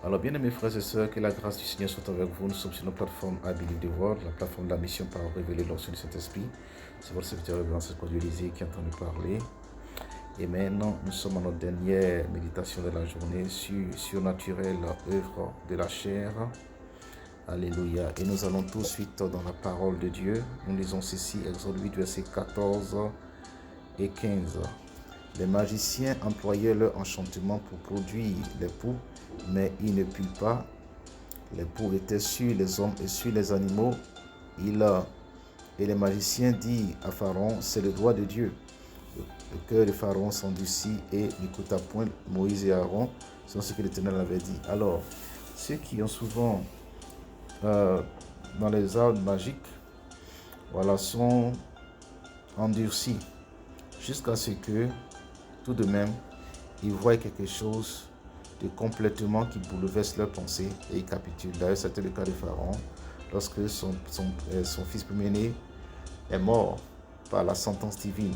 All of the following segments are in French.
Alors, bien aimés frères et sœurs, que la grâce du Seigneur soit avec vous. Nous sommes sur notre plateforme Ability the World, la plateforme de la mission par révéler l'onction du Saint-Esprit. C'est votre serviteur révérend Dieu Élysée qui entend nous parler. Et maintenant, nous sommes à notre dernière méditation de la journée sur surnaturelle œuvre de la chair. Alléluia. Et nous allons tout de suite dans la parole de Dieu. Nous lisons ceci, Exode 8, versets 14 et 15. Les magiciens employaient leur enchantement pour produire les poux, mais ils ne purent pas. Les poux étaient sur les hommes et sur les animaux. Et les magiciens dirent à Pharaon, c'est le doigt de Dieu. Le cœur de Pharaon s'endurcit et n'écouta point Moïse et Aaron, selon ce que l'Éternel avait dit. Alors, ceux qui ont souvent dans les arts magiques, voilà, sont endurcis jusqu'à ce que tout de même ils voient quelque chose de complètement qui bouleverse leur pensée et ils capitulent. D'ailleurs, c'était le cas de Pharaon lorsque son fils premier-né est mort par la sentence divine.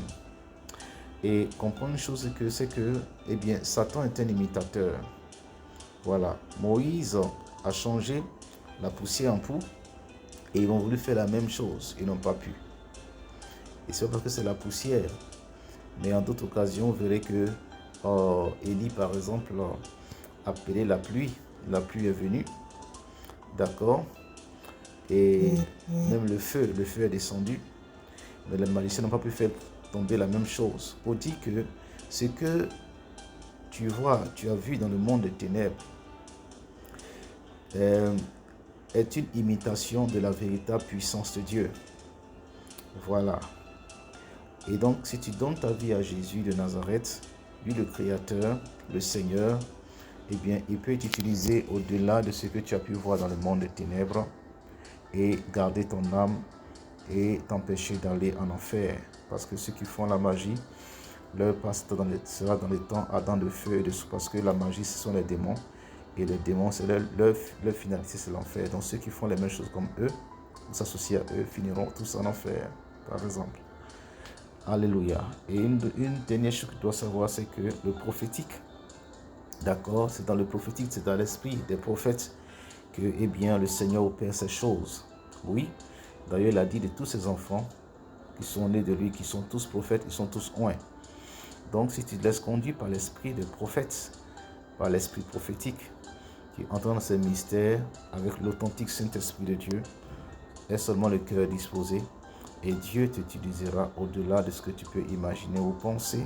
Et comprendre une chose, c'est que eh bien, Satan est un imitateur. Voilà, Moïse a changé la poussière en poux et ils ont voulu faire la même chose, ils n'ont pas pu. Et c'est parce que c'est la poussière. Mais en d'autres occasions, vous verrez que Élie, par exemple, a appelé la pluie. La pluie est venue, d'accord? Et même le feu est descendu. Mais les magiciens n'ont pas pu faire tomber la même chose. Pour dire que ce que tu vois, tu as vu dans le monde des ténèbres, est une imitation de la véritable puissance de Dieu. Voilà. Et donc, si tu donnes ta vie à Jésus de Nazareth, lui le Créateur, le Seigneur, eh bien, il peut t'utiliser au-delà de ce que tu as pu voir dans le monde des ténèbres et garder ton âme et t'empêcher d'aller en enfer. Parce que ceux qui font la magie, leur passe sera dans les temps ardents de feu et de soupe, parce que la magie, ce sont les démons. Et les démons, c'est leur finalité, c'est l'enfer. Donc ceux qui font les mêmes choses comme eux, ou s'associer à eux, finiront tous en enfer, par exemple. Alléluia. Et une dernière chose que tu dois savoir, c'est que le prophétique, d'accord, c'est dans le prophétique, c'est dans l'esprit des prophètes que, eh bien, le Seigneur opère ces choses. Oui, d'ailleurs, il a dit de tous ses enfants qui sont nés de lui, qui sont tous prophètes, ils sont tous oints. Donc, si tu te laisses conduire par l'esprit des prophètes, par l'esprit prophétique, qui entend dans ces mystères avec l'authentique Saint-Esprit de Dieu, est seulement le cœur disposé, et Dieu t'utilisera au-delà de ce que tu peux imaginer ou penser,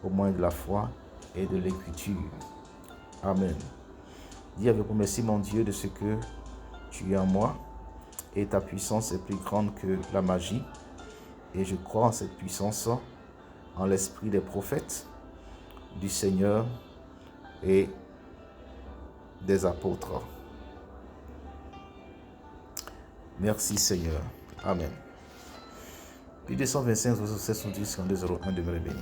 au moins de la foi et de l'écriture. Amen. Dis avec moi, merci mon Dieu de ce que tu es en moi, et ta puissance est plus grande que la magie, et je crois en cette puissance, en l'esprit des prophètes, du Seigneur et des apôtres. Merci Seigneur. Amen. Puis 225 710 52 01 demeure béni.